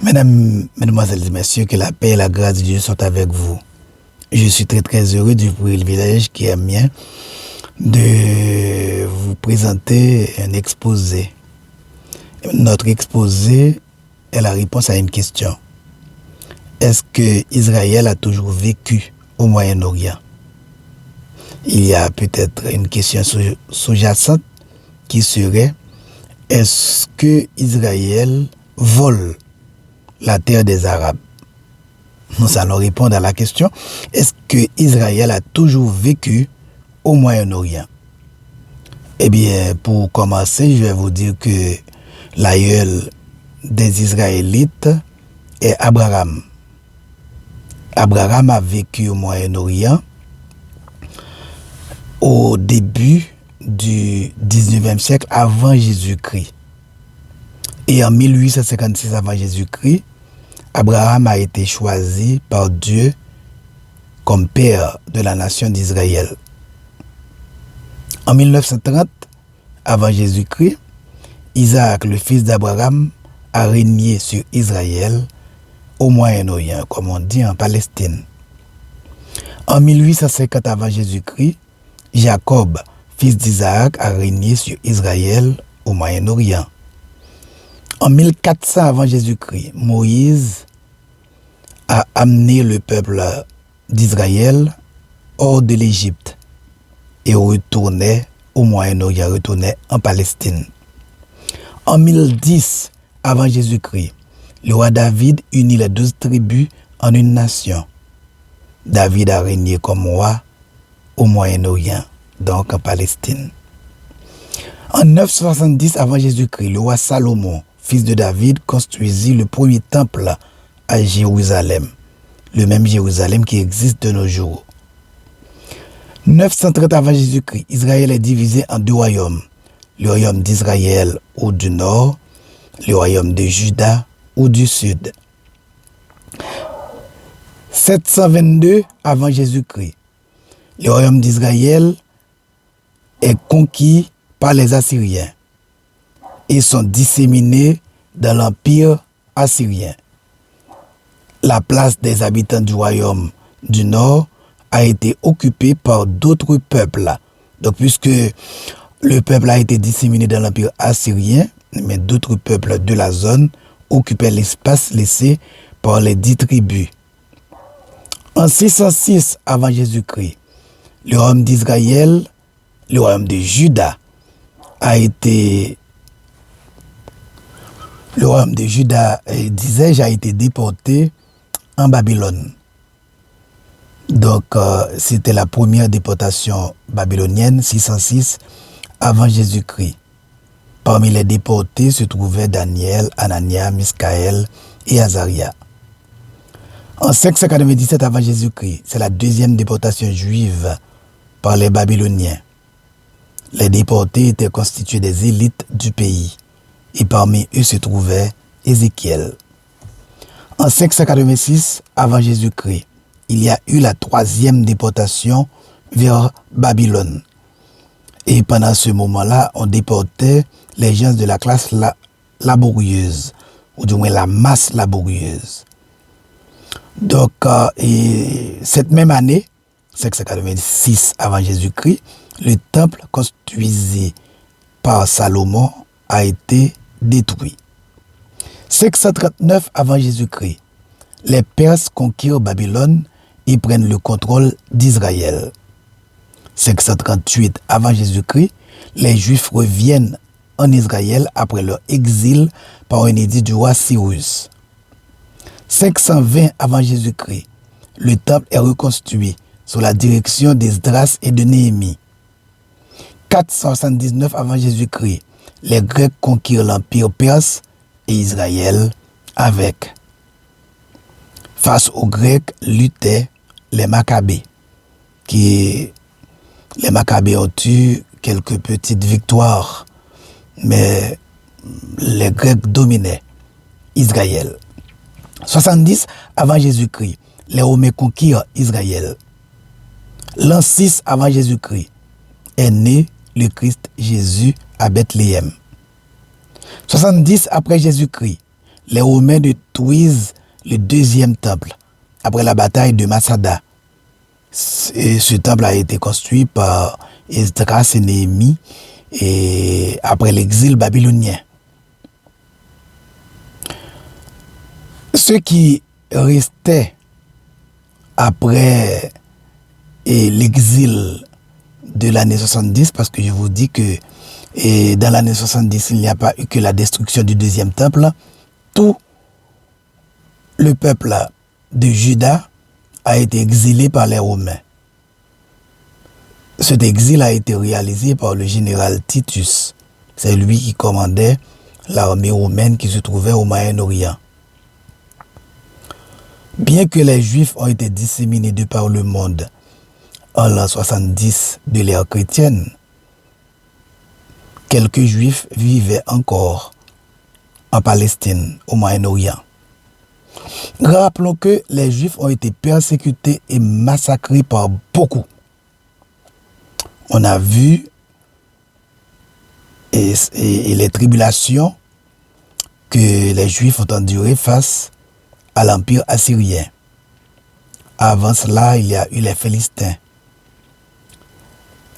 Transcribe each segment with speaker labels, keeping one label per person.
Speaker 1: Mesdames, Mesdemoiselles et Messieurs, que la paix et la grâce de Dieu soient avec vous. Je suis très heureux du privilège qui est mien de vous présenter un exposé. Notre exposé est la réponse à une question. Est-ce que Israël a toujours vécu au Moyen-Orient? Il y a peut-être une question sous-jacente qui serait: est-ce que Israël vole la terre des Arabes? Nous allons répondre à la question: est-ce que Israël a toujours vécu au Moyen-Orient? Eh bien, pour commencer, je vais vous dire que l'aïeul des Israélites est Abraham. Abraham a vécu au Moyen-Orient au début du 19e siècle avant Jésus-Christ. Et en 1856 avant Jésus-Christ, Abraham a été choisi par Dieu comme père de la nation d'Israël. En 1930, avant Jésus-Christ, Isaac, le fils d'Abraham, a régné sur Israël au Moyen-Orient, comme on dit en Palestine. En 1850 avant Jésus-Christ, Jacob, fils d'Isaac, a régné sur Israël au Moyen-Orient. En 1400 avant Jésus-Christ, Moïse a amené le peuple d'Israël hors de l'Égypte et retournait au Moyen-Orient, retournait en Palestine. En 1010 avant Jésus-Christ, le roi David unit les 12 tribus en une nation. David a régné comme roi au Moyen-Orient, donc en Palestine. En 970 avant Jésus-Christ, le roi Salomon, fils de David, construisit le premier temple à Jérusalem, le même Jérusalem qui existe de nos jours. 930 avant Jésus-Christ, Israël est divisé en deux royaumes: le royaume d'Israël au du nord, le royaume de Juda au du sud. 722 avant Jésus-Christ, le royaume d'Israël est conquis par les Assyriens et sont disséminés dans l'empire assyrien. La place des habitants du royaume du nord a été occupée par d'autres peuples. Donc, puisque le peuple a été disséminé dans l'empire assyrien, mais d'autres peuples de la zone occupaient l'espace laissé par les 10 tribus. En 606 avant Jésus-Christ, le royaume d'Israël, le royaume de Juda, a été déporté en Babylone. Donc, c'était la première déportation babylonienne, 606 avant Jésus-Christ. Parmi les déportés se trouvaient Daniel, Anania, Misaël et Azaria. En 597 avant Jésus-Christ, c'est la deuxième déportation juive par les Babyloniens. Les déportés étaient constitués des élites du pays, et parmi eux se trouvait Ézéchiel. En 586 avant Jésus-Christ, il y a eu la troisième déportation vers Babylone. Et pendant ce moment-là, on déportait les gens de la classe laborieuse, ou du moins la masse laborieuse. Donc, cette même année, 586 avant Jésus-Christ, le temple construit par Salomon a été détruit. 539 avant Jésus-Christ, les Perses conquièrent Babylone et prennent le contrôle d'Israël. 538 avant Jésus-Christ, les Juifs reviennent en Israël après leur exil par un édit du roi Cyrus. 520 avant Jésus-Christ, le temple est reconstruit sous la direction d'Esdras et de Néhémie. 479 avant Jésus-Christ, les Grecs conquirent l'empire perse et Israël avec. Face aux Grecs luttaient les Maccabées. Les Maccabées ont eu quelques petites victoires, mais les Grecs dominaient Israël. 70 avant Jésus-Christ, les Romains conquirent Israël. L'an 6 avant Jésus-Christ est né le Christ Jésus à Bethléem. 70 après Jésus-Christ, les Romains détruisent le deuxième temple après la bataille de Masada. Et ce temple a été construit par Esdras et Néhémie et après l'exil babylonien. Ce qui restait après l'exil de l'année 70, parce que je vous dis que dans l'année 70, il n'y a pas eu que la destruction du deuxième temple, tout le peuple de Juda a été exilé par les Romains. Cet exil a été réalisé par le général Titus. C'est lui qui commandait l'armée romaine qui se trouvait au Moyen-Orient. Bien que les Juifs ont été disséminés de par le monde en l'an 70 de l'ère chrétienne, quelques Juifs vivaient encore en Palestine, au Moyen-Orient. Rappelons que les Juifs ont été persécutés et massacrés par beaucoup. On a vu et les tribulations que les Juifs ont endurées face à l'Empire assyrien. Avant cela, il y a eu les Philistins.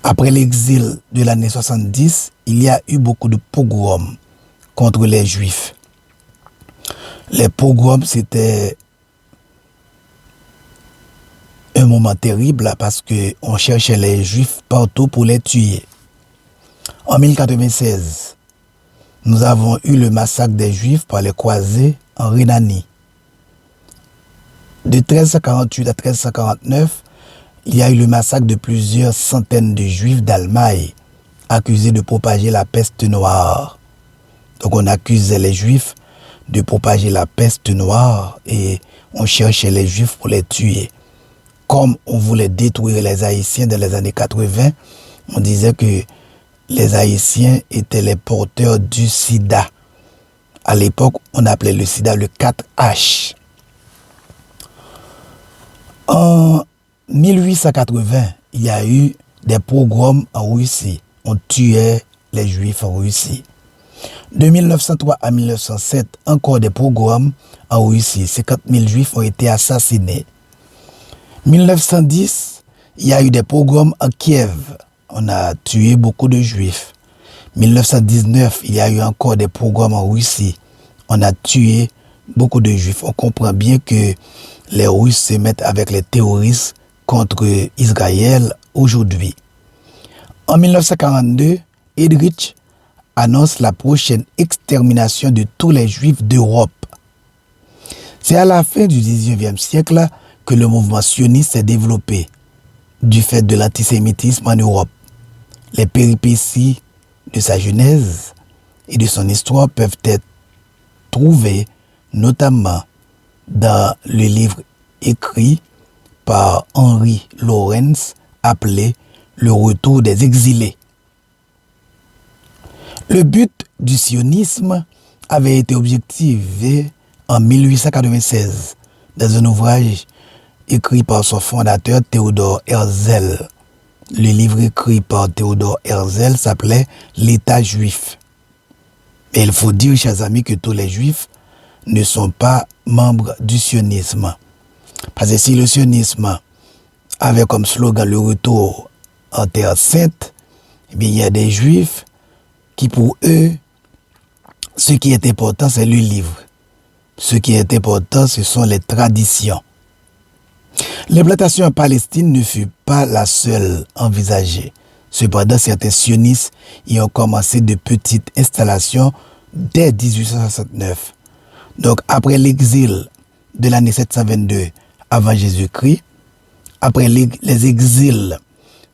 Speaker 1: Après l'exil de l'année 70, il y a eu beaucoup de pogroms contre les Juifs. Les pogroms, c'était un moment terrible parce qu'on cherchait les Juifs partout pour les tuer. En 1096, nous avons eu le massacre des Juifs par les croisés en Rhénanie. De 1348 à 1349, il y a eu le massacre de plusieurs centaines de Juifs d'Allemagne accusés de propager la peste noire. Donc on accusait les Juifs de propager la peste noire et on cherchait les Juifs pour les tuer. Comme on voulait détruire les Haïtiens dans les années 80, on disait que les Haïtiens étaient les porteurs du sida. À l'époque, on appelait le sida le 4H. En 1880, il y a eu des pogroms en Russie. On tuait les Juifs en Russie. De 1903 à 1907, encore des pogroms en Russie. 50 000 Juifs ont été assassinés. 1910, il y a eu des pogroms en Kiev. On a tué beaucoup de Juifs. 1919, il y a eu encore des pogroms en Russie. On a tué beaucoup de Juifs. On comprend bien que les Russes se mettent avec les terroristes contre Israël aujourd'hui. En 1942, Heydrich annonce la prochaine extermination de tous les Juifs d'Europe. C'est à la fin du XIXe siècle que le mouvement sioniste s'est développé du fait de l'antisémitisme en Europe. Les péripéties de sa genèse et de son histoire peuvent être trouvées notamment dans le livre écrit par Henry Lawrence appelé Le retour des exilés. Le but du sionisme avait été objectivé en 1896 dans un ouvrage écrit par son fondateur Theodor Herzl. Le livre écrit par Theodor Herzl s'appelait L'État juif. Et il faut dire, chers amis, que tous les juifs ne sont pas membres du sionisme. Parce que si le sionisme avait comme slogan le retour en terre sainte, eh bien, il y a des juifs qui, pour eux, ce qui est important, c'est le livre. Ce qui est important, ce sont les traditions. L'implantation en Palestine ne fut pas la seule envisagée. Cependant, certains sionistes y ont commencé de petites installations dès 1869. Donc, après l'exil de l'année 722 avant Jésus-Christ, après les exils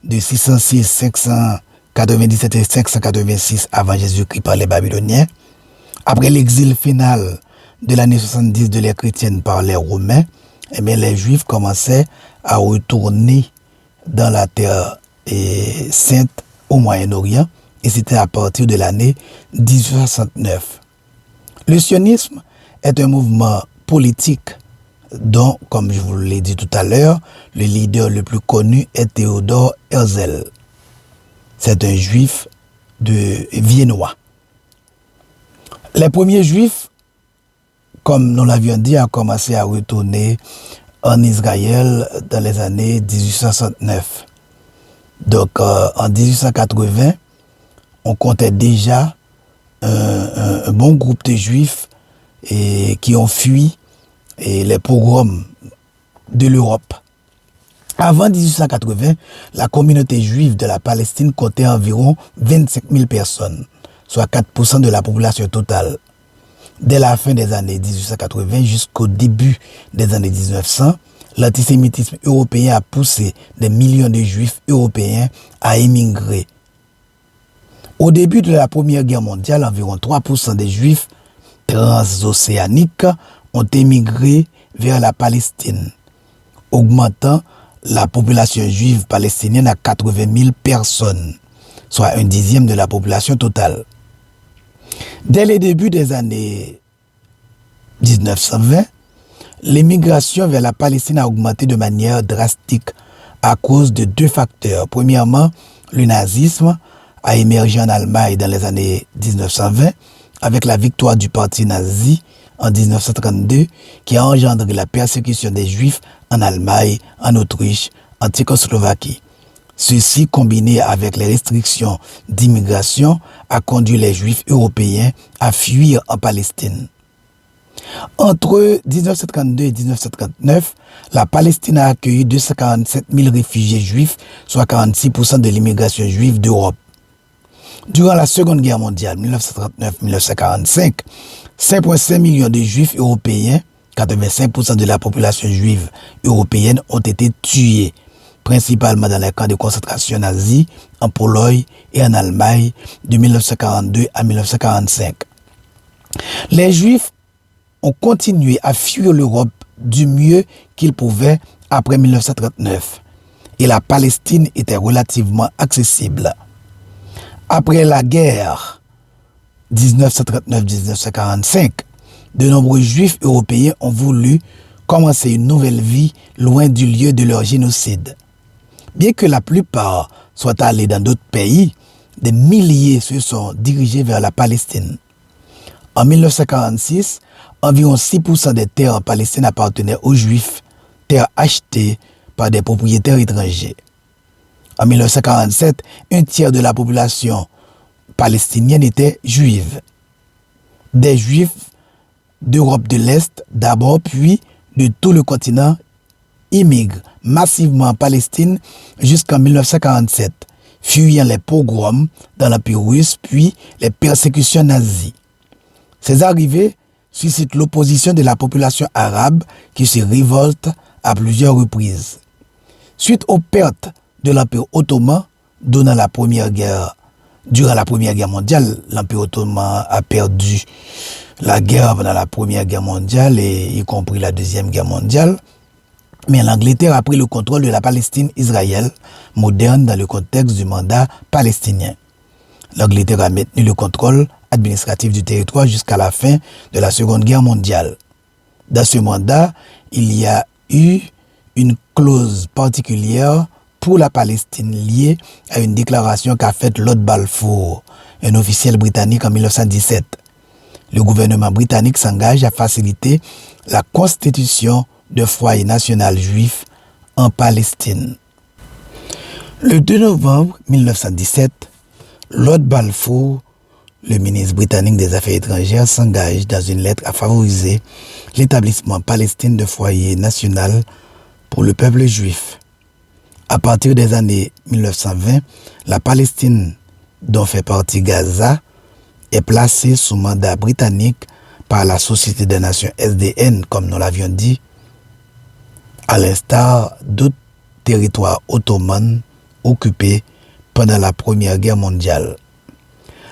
Speaker 1: de 606, 597 et 586 avant Jésus-Christ par les Babyloniens, après l'exil final de l'année 70 de l'ère chrétienne par les Romains, eh bien, les Juifs commençaient à retourner dans la terre sainte au Moyen-Orient, et c'était à partir de l'année 1869. Le sionisme est un mouvement politique dont, comme je vous l'ai dit tout à l'heure, le leader le plus connu est Theodor Herzl. C'est un juif viennois. Les premiers juifs comme nous l'avions dit, a commencé à retourner en Israël dans les années 1869. Donc en 1880, on comptait déjà un bon groupe de juifs qui ont fui les pogroms de l'Europe. Avant 1880, la communauté juive de la Palestine comptait environ 25 000 personnes, soit 4% de la population totale. Dès la fin des années 1880 jusqu'au début des années 1900, l'antisémitisme européen a poussé des millions de juifs européens à émigrer. Au début de la Première Guerre mondiale, environ 3% des juifs transocéaniques ont émigré vers la Palestine, augmentant la population juive palestinienne à 80 000 personnes, soit 1/10 de la population totale. Dès les débuts des années 1920, l'émigration vers la Palestine a augmenté de manière drastique à cause de deux facteurs. Premièrement, le nazisme a émergé en Allemagne dans les années 1920 avec la victoire du parti nazi en 1932 qui a engendré la persécution des Juifs en Allemagne, en Autriche, en Tchécoslovaquie. Ceci, combiné avec les restrictions d'immigration, a conduit les Juifs européens à fuir en Palestine. Entre 1932 et 1939, la Palestine a accueilli 247 000 réfugiés juifs, soit 46% de l'immigration juive d'Europe. Durant la Seconde Guerre mondiale, 1939-1945, 5,5 millions de Juifs européens, 85% de la population juive européenne, ont été tués, principalement dans les camps de concentration nazis, en Pologne et en Allemagne, de 1942 à 1945. Les Juifs ont continué à fuir l'Europe du mieux qu'ils pouvaient après 1939, et la Palestine était relativement accessible. Après la guerre 1939-1945, de nombreux Juifs européens ont voulu commencer une nouvelle vie loin du lieu de leur génocide. Bien que la plupart soient allés dans d'autres pays, des milliers se sont dirigés vers la Palestine. En 1946, environ 6% des terres en Palestine appartenaient aux Juifs, terres achetées par des propriétaires étrangers. En 1947, un tiers de la population palestinienne était juive. Des Juifs d'Europe de l'Est d'abord, puis de tout le continent, immigrent massivement en Palestine jusqu'en 1947, fuyant les pogroms dans l'Empire russe, puis les persécutions nazies. Ces arrivées suscitent l'opposition de la population arabe qui se révolte à plusieurs reprises. Suite aux pertes de l'Empire ottoman durant la Première Guerre mondiale, l'Empire ottoman a perdu la guerre pendant la Première Guerre mondiale, et y compris la Deuxième Guerre mondiale. Mais l'Angleterre a pris le contrôle de la Palestine-Israël moderne dans le contexte du mandat palestinien. L'Angleterre a maintenu le contrôle administratif du territoire jusqu'à la fin de la Seconde Guerre mondiale. Dans ce mandat, il y a eu une clause particulière pour la Palestine liée à une déclaration qu'a faite Lord Balfour, un officiel britannique en 1917. Le gouvernement britannique s'engage à faciliter la constitution d'un foyer national juif en Palestine. Le 2 novembre 1917, Lord Balfour, le ministre britannique des Affaires étrangères, s'engage dans une lettre à favoriser l'établissement palestinien de foyer national pour le peuple juif. À partir des années 1920, la Palestine, dont fait partie Gaza, est placée sous mandat britannique par la Société des Nations SDN, comme nous l'avions dit, à l'instar d'autres territoires ottomans occupés pendant la Première Guerre mondiale.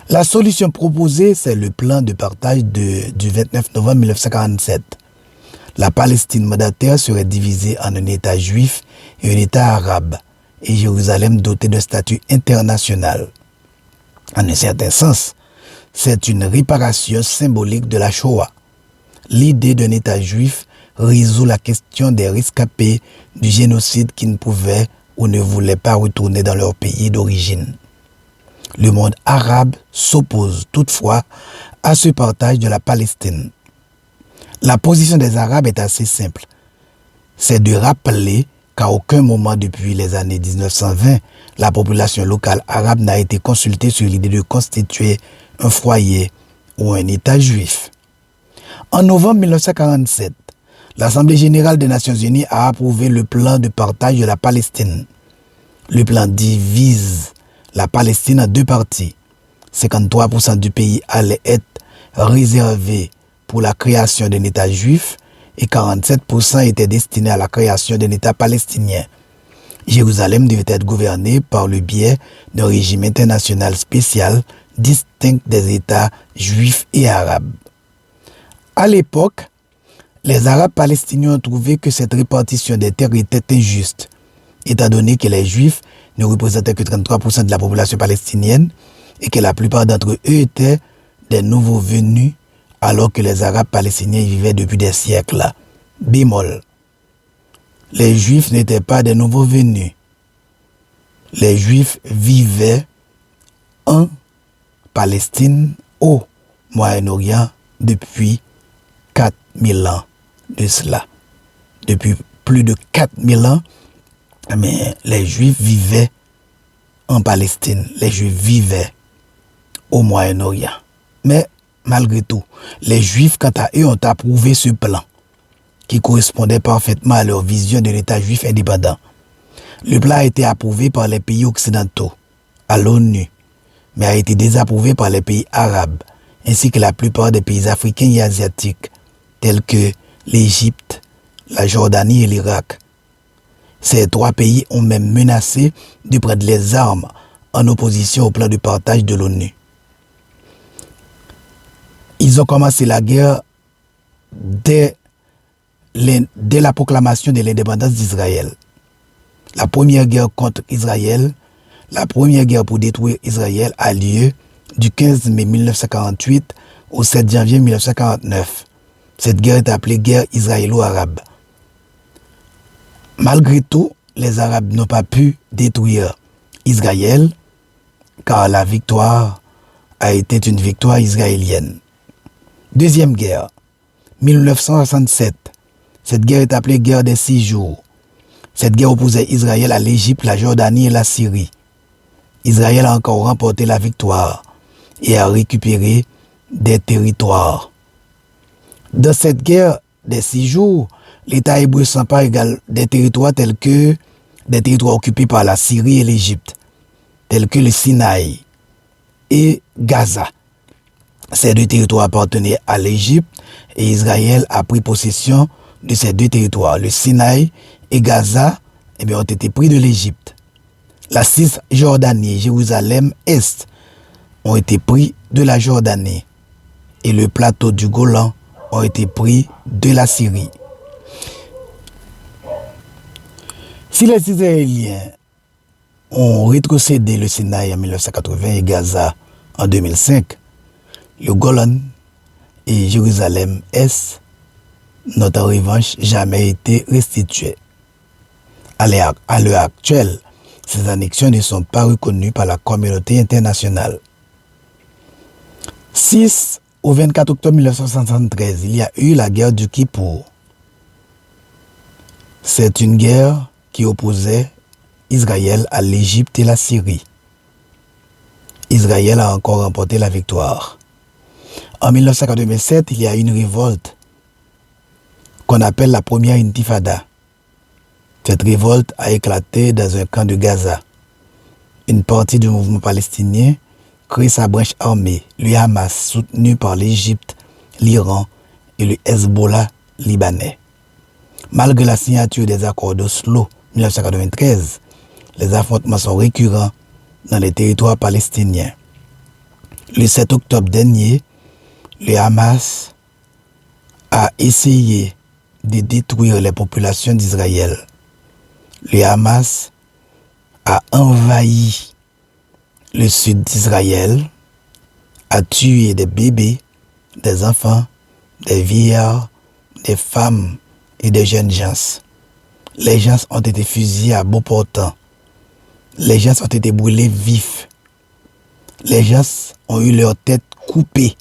Speaker 1: La solution proposée, c'est le plan de partage du 29 novembre 1947. La Palestine mandataire serait divisée en un État juif et un État arabe, et Jérusalem doté d'un statut international. En un certain sens, c'est une réparation symbolique de la Shoah. L'idée d'un État juif résout la question des rescapés du génocide qui ne pouvaient ou ne voulaient pas retourner dans leur pays d'origine. Le monde arabe s'oppose toutefois à ce partage de la Palestine. La position des Arabes est assez simple. C'est de rappeler qu'à aucun moment depuis les années 1920, la population locale arabe n'a été consultée sur l'idée de constituer un foyer ou un État juif. En novembre 1947, l'Assemblée générale des Nations unies a approuvé le plan de partage de la Palestine. Le plan divise la Palestine en deux parties. 53% du pays allait être réservé pour la création d'un État juif et 47% étaient destinés à la création d'un État palestinien. Jérusalem devait être gouvernée par le biais d'un régime international spécial distinct des États juifs et arabes. À l'époque, les Arabes palestiniens ont trouvé que cette répartition des terres était injuste, étant donné que les Juifs ne représentaient que 33% de la population palestinienne et que la plupart d'entre eux étaient des nouveaux venus alors que les Arabes palestiniens y vivaient depuis des siècles. Bémol. Les Juifs n'étaient pas des nouveaux venus. Les Juifs vivaient en Palestine, au Moyen-Orient, depuis 4000 ans de cela. Depuis plus de 4000 ans, mais les Juifs vivaient en Palestine. Les Juifs vivaient au Moyen-Orient. Mais malgré tout, les Juifs, quant à eux, ont approuvé ce plan qui correspondait parfaitement à leur vision de l'État juif indépendant. Le plan a été approuvé par les pays occidentaux, à l'ONU, mais a été désapprouvé par les pays arabes, ainsi que la plupart des pays africains et asiatiques, tels que l'Égypte, la Jordanie et l'Irak. Ces trois pays ont même menacé de prendre les armes en opposition au plan de partage de l'ONU. Ils ont commencé la guerre dès la proclamation de l'indépendance d'Israël. La première guerre contre Israël, la première guerre pour détruire Israël a lieu du 15 mai 1948 au 7 janvier 1949. Cette guerre est appelée guerre israélo-arabe. Malgré tout, les Arabes n'ont pas pu détruire Israël car la victoire a été une victoire israélienne. Deuxième guerre, 1967. Cette guerre est appelée guerre des 6 jours. Cette guerre opposait Israël à l'Égypte, la Jordanie et la Syrie. Israël a encore remporté la victoire et a récupéré des territoires. Dans cette guerre des 6 jours, l'État hébreu s'empare des territoires tels que des territoires occupés par la Syrie et l'Égypte, tels que le Sinaï et Gaza. Ces deux territoires appartenaient à l'Égypte et Israël a pris possession de ces deux territoires. Le Sinaï et Gaza ont été pris de l'Égypte. La Cisjordanie et Jérusalem-Est ont été pris de la Jordanie et le plateau du Golan ont été pris de la Syrie. Si les Israéliens ont rétrocédé le Sinaï en 1980 et Gaza en 2005, le Golan et Jérusalem-Est n'ont en revanche jamais été restitués. À l'heure actuelle, ces annexions ne sont pas reconnues par la communauté internationale. 6 au 24 octobre 1973, il y a eu la guerre du Kippour. C'est une guerre qui opposait Israël à l'Égypte et la Syrie. Israël a encore remporté la victoire. En 1987, il y a eu une révolte qu'on appelle la première intifada. Cette révolte a éclaté dans un camp de Gaza. Une partie du mouvement palestinien crée sa branche armée, le Hamas, soutenu par l'Égypte, l'Iran et le Hezbollah libanais. Malgré la signature des accords d'Oslo 1993, les affrontements sont récurrents dans les territoires palestiniens. Le 7 octobre dernier, le Hamas a essayé de détruire les populations d'Israël. Le Hamas a envahi le sud d'Israël, a tué des bébés, des enfants, des vieillards, des femmes et des jeunes gens. Les gens ont été fusillés à bout portant. Les gens ont été brûlés vifs. Les gens ont eu leur tête coupée.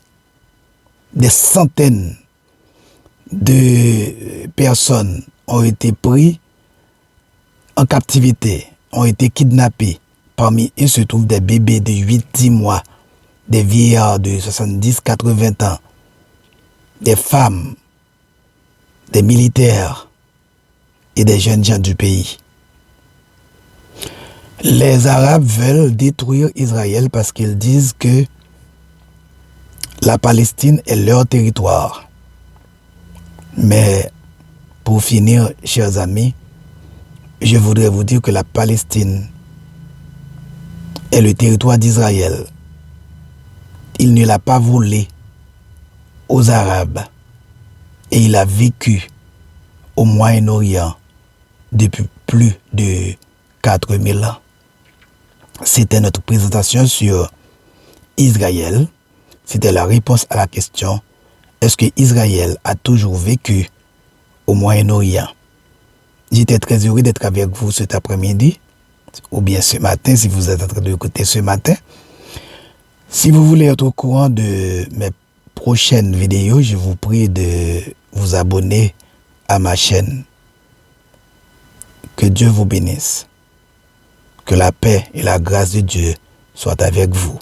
Speaker 1: Des centaines de personnes ont été pris en captivité, ont été kidnappés. Parmi eux se trouvent des bébés de 8-10 mois, des vieillards de 70-80 ans, des femmes, des militaires et des jeunes gens du pays. Les Arabes veulent détruire Israël parce qu'ils disent que la Palestine est leur territoire. Mais pour finir, chers amis, je voudrais vous dire que la Palestine est le territoire d'Israël. Il ne l'a pas volé aux Arabes et il a vécu au Moyen-Orient depuis plus de 4000 ans. C'était notre présentation sur Israël. C'était la réponse à la question: est-ce que Israël a toujours vécu au Moyen-Orient? J'étais très heureux d'être avec vous cet après-midi, ou bien ce matin, si vous êtes en train de l'écouter ce matin. Si vous voulez être au courant de mes prochaines vidéos, je vous prie de vous abonner à ma chaîne. Que Dieu vous bénisse. Que la paix et la grâce de Dieu soient avec vous.